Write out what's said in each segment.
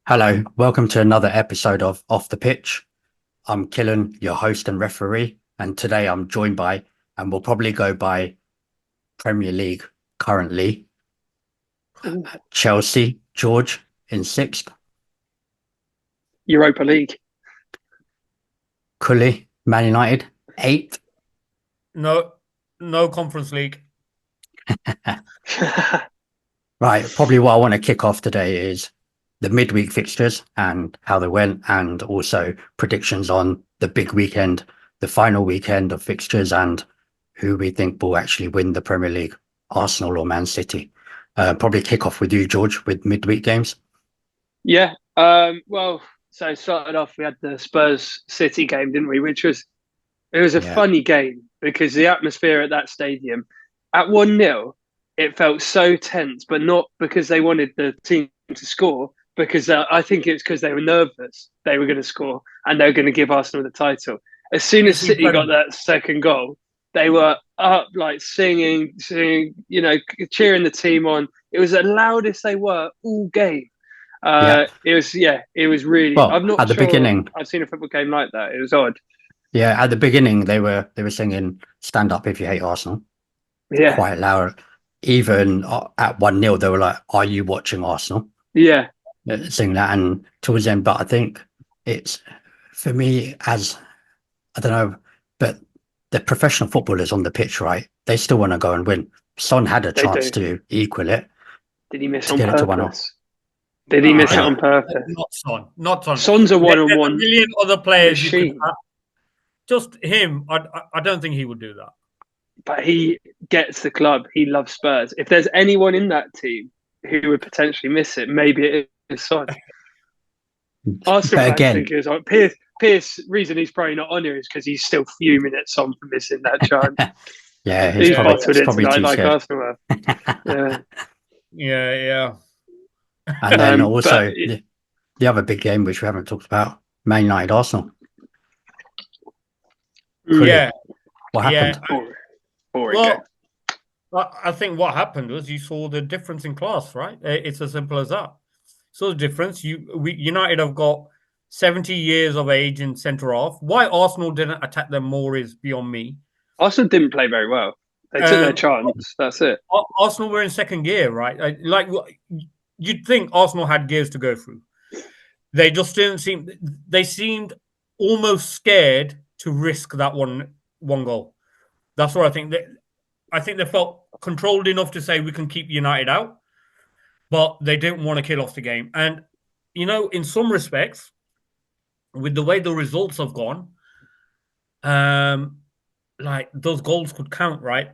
Hello, welcome to another episode of Off the Pitch. I'm Killen, your host and referee, and today I'm joined by, and we'll probably go by Premier League currently, Ooh, Chelsea, George in sixth, Europa League. Cully, Man United, eighth. No, no Conference League. Right, probably what I want to kick off today is the midweek fixtures and how they went, and also predictions on the big weekend, the final weekend of fixtures, and who we think will actually win the Premier League, Arsenal or Man City. Probably kick off with you, George, with midweek games. Yeah. So started off, we had the Spurs City game, didn't we? It was a Yeah. funny game because the atmosphere at that stadium at 1-0, it felt so tense, but not because they wanted the team to score, because I think it's because they were nervous they were going to score and they were going to give Arsenal the title. As soon as It's City got incredible. that second goal, they were up like singing, cheering the team on. It was the loudest they were all game. Yeah. It was really. Well, I'm not at the sure beginning, I've seen a football game like that. It was odd. yeah, at the beginning they were singing "Stand Up If You Hate Arsenal" Yeah, quite loud. Even at 1-0, they were like, "Are you watching Arsenal?" yeah, Singing that, and towards the end. But I think it's for me as I don't know, but the professional footballers on the pitch, right? They still want to go and win. Son had a they chance do. to equal it, Did he miss to on get it to 1-0. purpose? Did he miss it Yeah. on purpose? Not Son. Not Son. Son's a There's a one-on-one million other players you could machine, have. Just him, I don't think he would do that. but he gets the club. He loves Spurs. If there's anyone in that team who would potentially miss it, maybe it is Son. Arsenal But fans again, think it's like Pierce. Reason he's probably not on here is because he's still fuming at Son for missing that chance. yeah, He's Yeah. bottled it probably tonight too like scared. Arsenal have. Yeah. Yeah. And then also But the other big game, which we haven't talked about, Man United Arsenal. Could Yeah. What Yeah. happened? boring game. Well, I think what happened was you saw the difference in class, right? It's as simple as that. So the difference, United have got 70 years of age in centre half. Why Arsenal didn't attack them more is beyond me. Arsenal didn't play very well. They took their Um, chance. That's it. Arsenal were in second gear, right? You'd think Arsenal had gears to go through. They just didn't seem. They seemed almost scared to risk that one goal. That's what I think. I think they felt controlled enough to say we can keep United out, but they didn't want to kill off the game. And in some respects, with the way the results have gone, like those goals could count, right?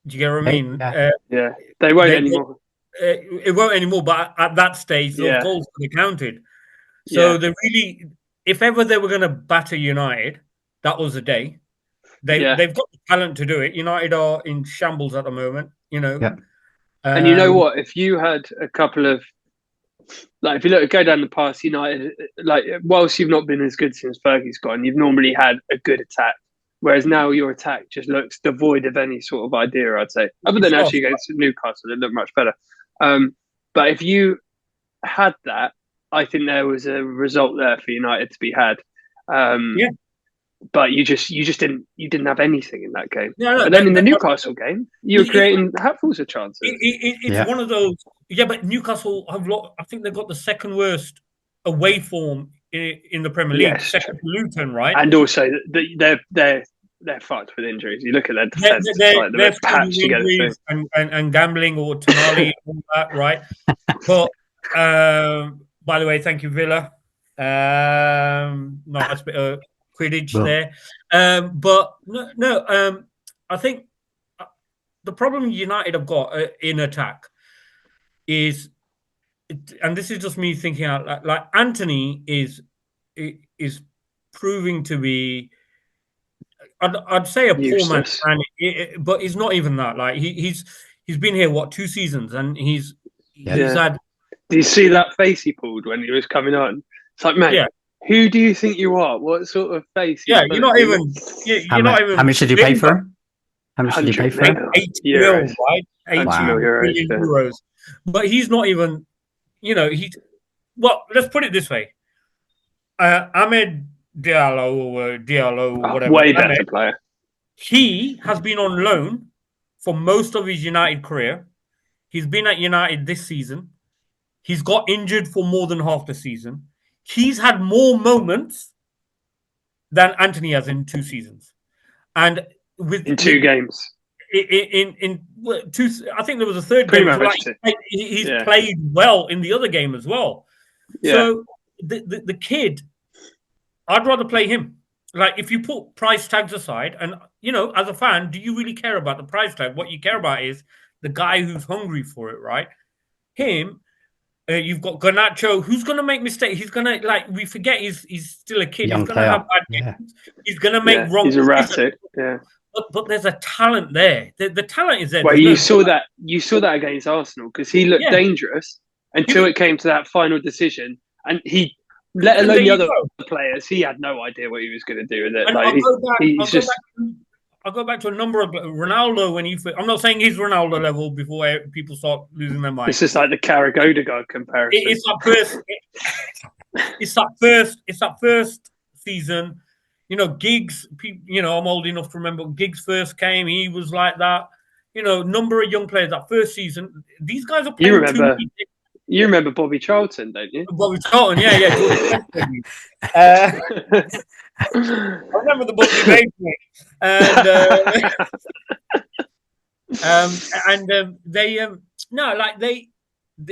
Do you get what I mean? Yeah. Yeah, they won't They- anymore. It won't anymore, but at that stage, those Yeah. goals could be counted. So Yeah. they really, if ever they were going to batter United, that was the day. Yeah. They've got the talent to do it. United are in shambles at the moment, Yeah. And you know what? If you had a couple of if you go down the past, United, whilst you've not been as good since Fergie's gone, you've normally had a good attack. Whereas now your attack just looks devoid of any sort of idea, I'd say. Other than actually against Newcastle, it looked much better. But if you had that, I think there was a result there for United to be had. Yeah. But you just didn't have anything in that game. No, But then in the Newcastle game, you were creating hatfuls of chances. It's one of those. Yeah, but Newcastle I think they've got the second worst away form in the Premier League, Yes, second to Luton, right? And also, they're fucked with injuries. You look at their defense; They're it's patched together. injuries and gambling or Tonali and all that, right? But by the way, thank you, Villa. Nice bit of Quidditch there. But no. I think the problem United have got in attack is, and this is just me thinking out, like Anthony is proving to be, I'd say a Useless. poor man, but he's not even that. Like he's been here 2 seasons, and he's had. Do you see that face he pulled when he was coming on? It's like, mate, who do you think you are? What sort of face? Yeah, you're not even. You're not even. How much did you pay for him? How much did you pay for him? 80 mil, right? 80 million million euros. But he's not even. well, let's put it this way: Ahmed Diallo or Diallo, or whatever. Way better Ahmed, player. he has been on loan for most of his United career. He's been at United this season. He's got injured for more than half the season. He's had more moments than Anthony has in 2 seasons, and In 2 games. in two, I think there was a third Pretty game. much. Like, he's Yeah. played well in the other game as well. Yeah. So the kid, I'd rather play him. Like, if you put price tags aside, and as a fan, do you really care about the price tag? What you care about is the guy who's hungry for it, right? Him. You've got Garnacho, who's going to make mistakes. He's going to, we forget he's still a kid. Young He's going to have bad player. games. He's going to make wrong He's decisions. erratic. Yeah. But there's a talent there. The talent is there. Well, There's you no- saw that against Arsenal because he looked Yeah. dangerous until it came to that final decision, and he, let And alone there the you other go. players, he had no idea what he was going to do with it. And Like, I'll go back to a number of Ronaldo when I'm not saying he's Ronaldo level before people start losing their mind. it's just like the Carragher Odegaard comparison. It's that first. It's that first season. Giggs. I'm old enough to remember Giggs first came. He was like that. Number of young players that first season. These guys are playing. You remember Bobby Charlton, don't you? Bobby Charlton, yeah. I remember the book you made me,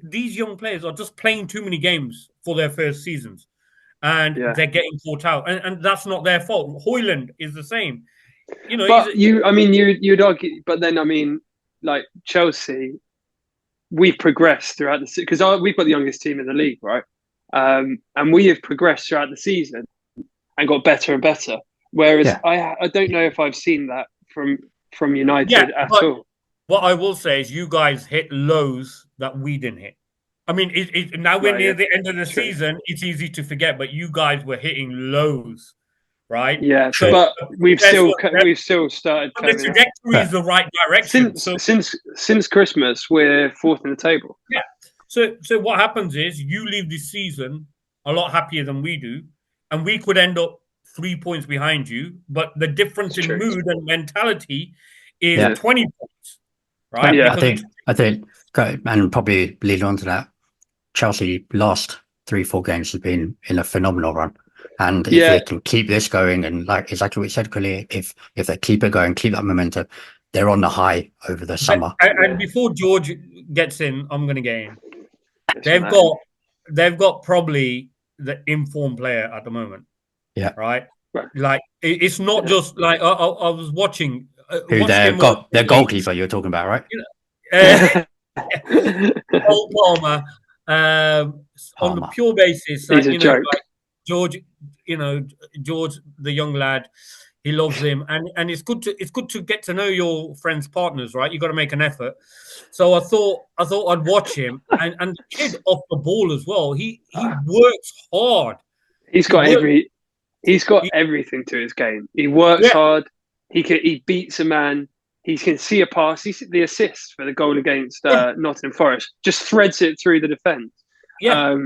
these young players are just playing too many games for their first seasons, and they're getting caught out, and that's not their fault. Hoyland is the same, But you'd argue, but then like Chelsea, we've progressed throughout the because we've got the youngest team in the league, right? And we have progressed throughout the season and got better and better. Whereas I don't know if I've seen that from United at all. What I will say is you guys hit lows that we didn't hit. I mean, now we're near the end of the season. It's easy to forget, but you guys were hitting lows, right? Yeah, but we've still started. The trajectory is the right direction. Since Christmas, we're 4th in the table. Yeah. So what happens is you leave this season a lot happier than we do, and we could end up 3 points behind you. But the difference in mood and mentality is 20 points, right? Yeah. I think, and probably lead on to that. Chelsea last 3-4 games has been in a phenomenal run. And if they can keep this going, and like exactly what you said, Khalil, if they keep it going, keep that momentum, they're on the high over the summer. And before George gets in, I'm going to get in. They've got probably the informed player at the moment. Yeah. Right. Like it's not just like I was watching. Their goalkeeper you're talking about, right? Cole Palmer. On the pure basis, he's a joke. Like George, George, the young lad, he loves him, and it's good to get to know your friends' partners, right? You got to make an effort. So I thought I'd watch him, and the kid off the ball as well. He works hard. He's got everything to his game. He works hard. He beats a man. He can see a pass. He the assist for the goal against Nottingham Forest. Just threads it through the defence. Yeah.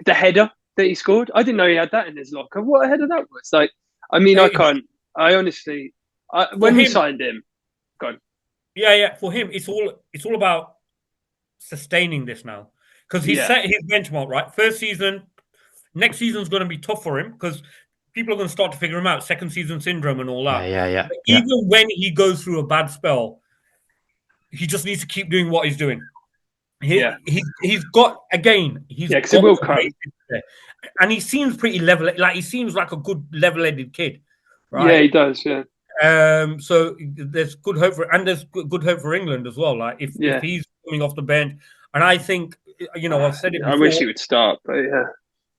The header that he scored, I didn't know he had that in his locker. What a header that was! Like, I can't. I honestly, when we signed him, God. Yeah. For him, it's all about sustaining this now because he set his benchmark right. First season, next season's going to be tough for him because people are going to start to figure him out. Second season syndrome and all that. Yeah. Even when he goes through a bad spell, he just needs to keep doing what he's doing. He's got because it will come. And he seems pretty level. Like he seems like a good level-headed kid, right? Yeah, he does. Yeah. So there's good hope and there's good hope for England as well. Like if he's coming off the bench, and I think I've said it before. I wish he would start, but yeah.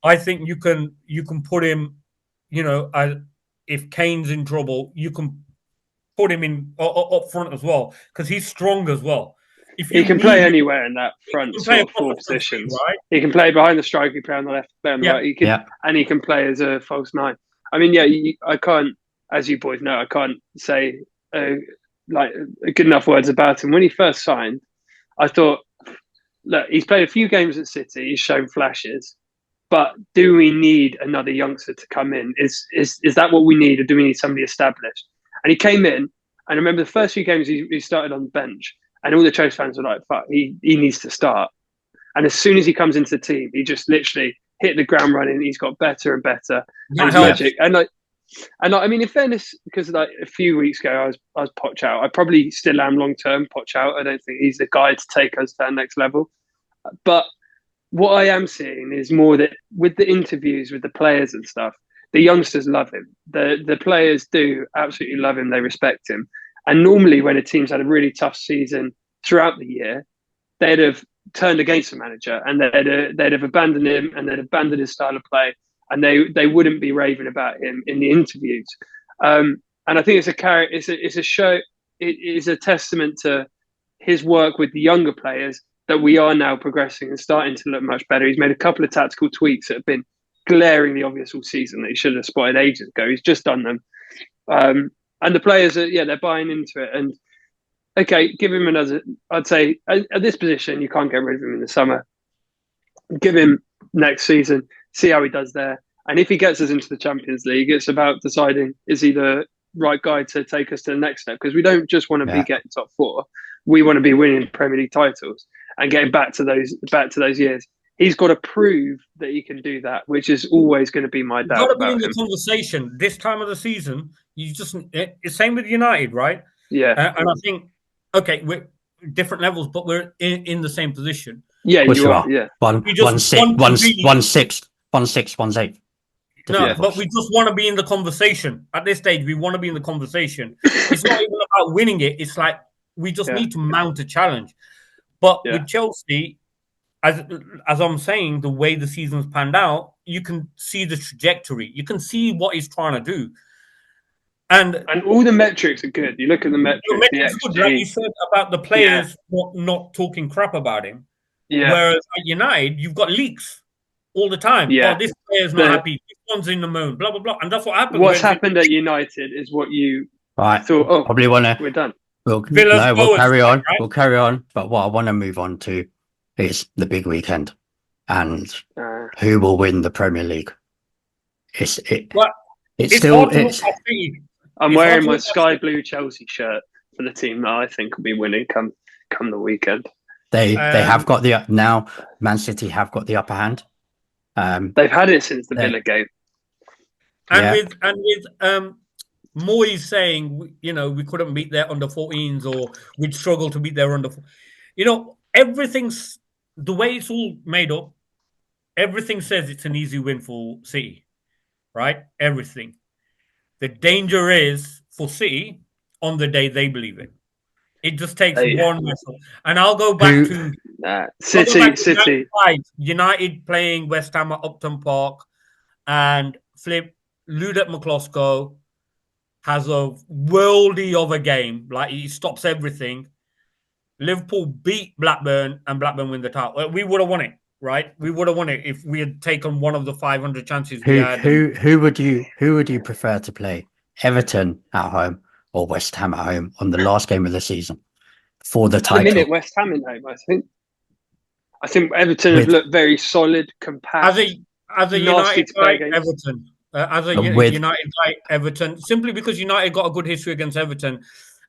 I think you can put him. If Kane's in trouble, you can put him in up front as well because he's strong as well. He can play anywhere in that front sort of 4 positions. Right? He can play behind the striker, he can play on the left, play on the right. And he can play as a false 9. I mean, I can't, as you boys know, I can't say good enough words about him. When he first signed, I thought, look, he's played a few games at City. He's shown flashes. But do we need another youngster to come in? Is that what we need, or do we need somebody established? And he came in, and I remember the first few games he started on the bench, and all the Chelsea fans were like, "Fuck, he needs to start." And as soon as he comes into the team, he just literally hit the ground running. He's got better and better. And magic. And I mean, in fairness, because like a few weeks ago I was Poch out. I probably still am long term Poch out. I don't think he's the guy to take us to that next level. But what I am seeing is more that with the interviews with the players and stuff, the youngsters love him. The players do absolutely love him. They respect him. And normally, when a team's had a really tough season throughout the year, they'd have turned against the manager, and they'd have abandoned him, and they'd abandoned his style of play, and they wouldn't be raving about him in the interviews. And I think it's a show. It is a testament to his work with the younger players that we are now progressing and starting to look much better. He's made a couple of tactical tweaks that have been glaringly obvious all season that he should have spotted ages ago. He's just done them, and the players they're buying into it. And okay, give him another. I'd say at this position, you can't get rid of him in the summer. Give him next season, see how he does there. And if he gets us into the Champions League, it's about deciding, is he the right guy to take us to the next step? Because we don't just want to be getting top four. We want to be winning Premier League titles and getting back to those years. He's got to prove that he can do that, which is always going to be my doubt. Got to be in the conversation this time of the season. It's same with United, right? Yeah, and I think. Okay, we're different levels, but we're in the same position. Yeah, you are. Yeah, 1-6, 1-8. No, but we just want to be in the conversation. At this stage, we want to be in the conversation. It's not even about winning it. It's like we just need to mount a challenge. But with Chelsea, as I'm saying, the way the season's panned out, you can see the trajectory. You can see what he's trying to do. And all the metrics are good. You look at the metrics. Good, like you said about the players not talking crap about him. Yeah. Whereas at United, you've got leaks all the time. Yeah. Oh, this player's not happy. This one's in the moon. Blah blah blah. And that's what happened. What's happened at United is what you thought. Oh, probably wanna. We're done. We'll carry on. Right? We'll carry on. But what I want to move on to is the big weekend and who will win the Premier League. I'm wearing my sky blue Chelsea shirt for the team that I think will be winning come the weekend. They have got now. Man City have got the upper hand. They've had it since the Villa game. And with Moyes saying, we couldn't beat their under 14s, or we'd struggle to beat their under. Everything's the way it's all made up. Everything says it's an easy win for City, right? Everything. The danger is for City on the day they believe it. It just takes one message. And I'll go back to City. United playing West Ham at Upton Park, and Ludet McCloskey has a worldie of a game. Like, he stops everything. Liverpool beat Blackburn, and Blackburn win the title. We would have won it, right? We would have won it if we had taken one of the 500 chances we had. Who would you prefer to play? Everton at home or West Ham at home on the last game of the season for the title? At the minute, West Ham at home, I think Everton have looked very solid, compact. As a United guy, Everton. United guy, Everton. Simply because United got a good history against Everton.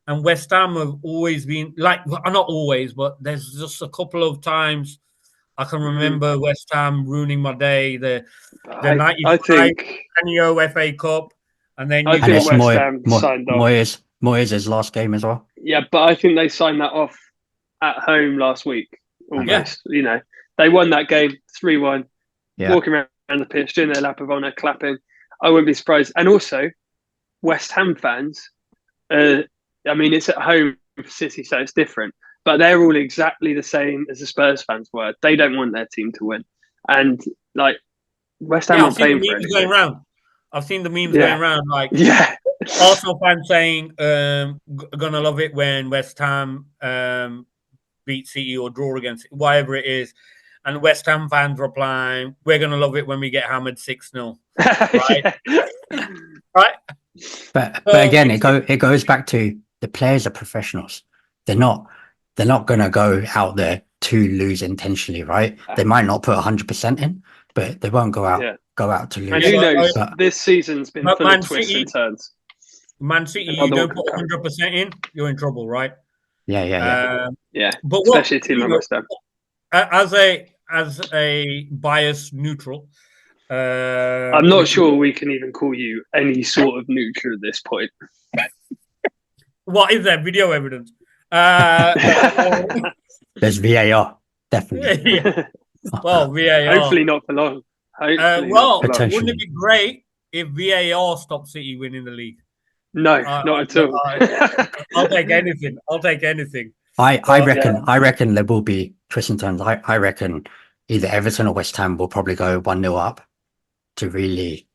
And West Ham have always been, not always, but there's just a couple of times I can remember West Ham ruining my day. The 95 Anio FA Cup. And then I think West Ham signed off. Moyes' last game as well. Yeah, but I think they signed that off at home last week. Almost, they won that game 3-1. Yeah. Walking around the pitch, doing their lap of honour, clapping. I wouldn't be surprised. And also, West Ham fans. It's at home for City, so it's different. But they're all exactly the same as the Spurs fans were. They don't want their team to win, and West Ham are playing for it. I've seen the memes going around, Arsenal fans saying, "Gonna love it when West Ham beat City or draw against it, whatever it is," and West Ham fans replying, "We're gonna love it when we get hammered 6-0." Right? Right. But again, it goes back to the players are professionals. They're not going to go out there to lose intentionally, right? They might not put 100% in, but they won't go out Yeah. to And lose. who Yeah, knows? but- This season's been But full Man of twists City- and turns. Man City, you Another don't one put could come. 100% in, you're in trouble, right? Yeah. Yeah, But especially a team like West Ham. as a biased neutral, I'm not sure we can even call you any sort of neutral at this point. What is there? Video evidence. There's VAR, definitely. Yeah. Well, VAR. Hopefully not for long. Hopefully well, not for long. Potentially. wouldn't it be great if VAR stopped City winning the league? No, not at all. I'll take anything. I'll take anything. I reckon there will be twists and turns. I reckon either Everton or West Ham will probably go 1-0 up to really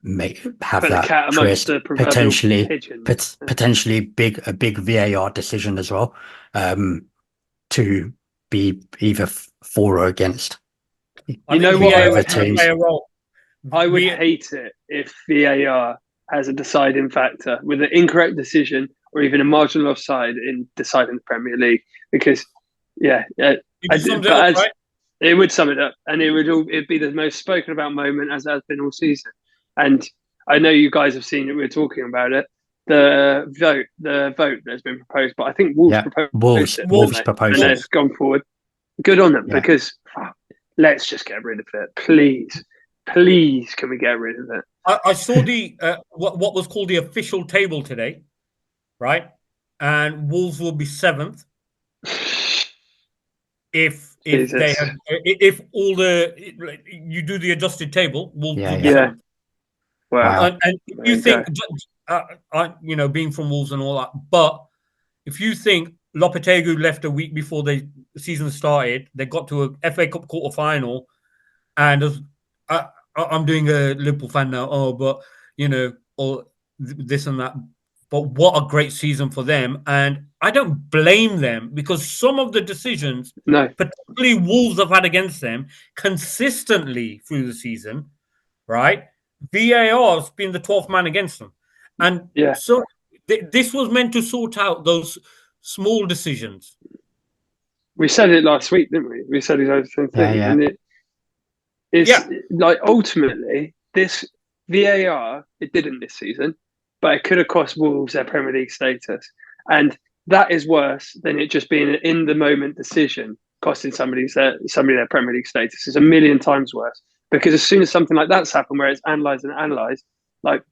have Put the that cat amongst twist, the proverbial potentially pigeon. potentially a big VAR decision as well, to be either for or against. You know what? VAR I would teams. play a role. I would hate it if VAR has a deciding factor with an incorrect decision or even a marginal offside in deciding the Premier League. Because, It sums it up, right? it would sum it up, and it'd be the most spoken about moment as has been all season. And I know you guys have seen it. We're talking about it. The vote that's been proposed, but I think Wolves proposed it. Wolves didn't they? proposed and it. it's gone forward. Good on them, Yeah. because let's just get rid of it, please. Please, can we get rid of it? I saw the what was called the official table today, right? And Wolves will be 7th if Jesus. they have if all the you do the adjusted table, Wolves Yeah, will be yeah. 7th. Wow. And if There you you think, being from Wolves and all that, but if you think Lopetegui left a week before the season started, they got to a FA Cup quarter final, and I'm doing a Liverpool fan now. Oh, but or this and that. But what a great season for them, and I don't blame them, because some of the decisions, No. particularly Wolves, have had against them consistently through the season, right? VAR's been the 12th man against them, and Yeah. so this was meant to sort out those small decisions. We said it last week, didn't we? We said exactly the same thing. Yeah. And it's like, ultimately, this VAR, it didn't this season, but it could have cost Wolves their Premier League status. And that is worse than it just being an in-the-moment decision costing somebody their Premier League status. It's a million times worse. Because as soon as something like that's happened, where it's analysed, like,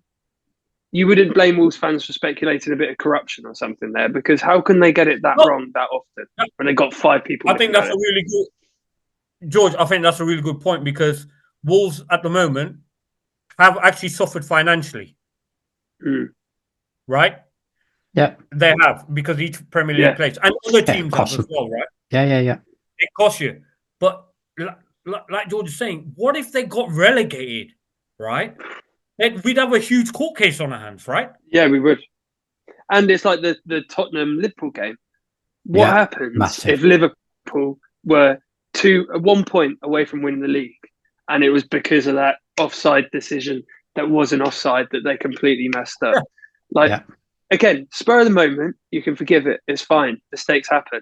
you wouldn't blame Wolves fans for speculating a bit of corruption or something there, because how can they get it that wrong that often when they got 5 people? I think that's a really good, George. I think that's a really good point, because Wolves at the moment have actually suffered financially, right? Yeah, they have, because each Premier League place, and other teams have as well, right? Yeah. It costs you, but like George is saying, what if they got relegated, right? We'd have a huge court case on our hands, right? Yeah, we would. And it's like the Tottenham-Liverpool game. What happens if Liverpool were 1 point away from winning the league, and it was because of that offside decision that wasn't offside that they completely messed up? Again, spur of the moment, you can forgive it. It's fine. Mistakes happen.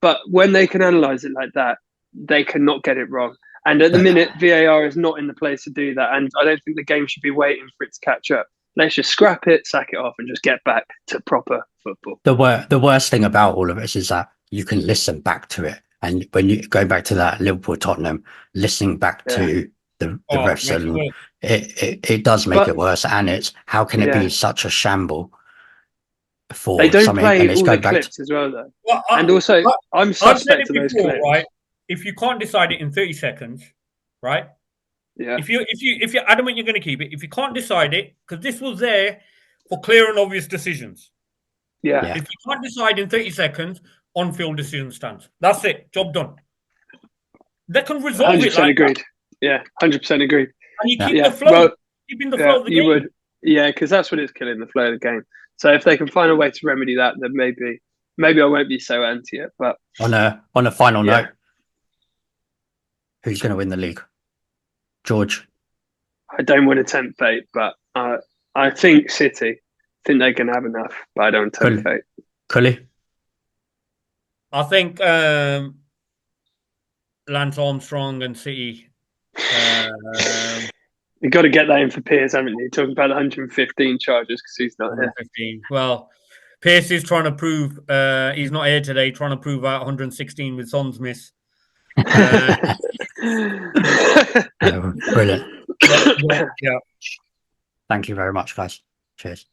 But when they can analyse it like that, they cannot get it wrong. And at the minute, VAR is not in the place to do that. And I don't think the game should be waiting for it to catch up. Let's just scrap it, sack it off, and just get back to proper football. The worst thing about all of this is that you can listen back to it. And when you go back to that Liverpool-Tottenham, listening back to the refs, and it does make it worse. And it's, how can it be such a shamble? They don't play all the clips as well, though. Well, and also, I'm suspect of those clips. Right? If you can't decide it in 30 seconds, right? Yeah. If you're adamant you're going to keep it, if you can't decide it, because this was there for clear and obvious decisions. Yeah. If you can't decide in 30 seconds, on-field decision stands. That's it. Job done. They can resolve 100% it. Like agreed. That. Yeah, 100% agreed. And you keep the flow. Well, keeping the flow of the game. You would. Yeah, because that's what it's killing, the flow of the game. So if they can find a way to remedy that, then maybe I won't be so anti it. But on a final note, who's going to win the league? George? I don't want to tempt fate, but I think City. I think they can have enough, but I don't tempt fate. Cully? I think Lance Armstrong and City You've got to get that in for Piers, haven't you? Talking about the 115 charges because he's not here. 115. Well, Pierce is trying to prove he's not here today, trying to prove out 116 with Son's miss. Brilliant. Yeah. Thank you very much, guys. Cheers.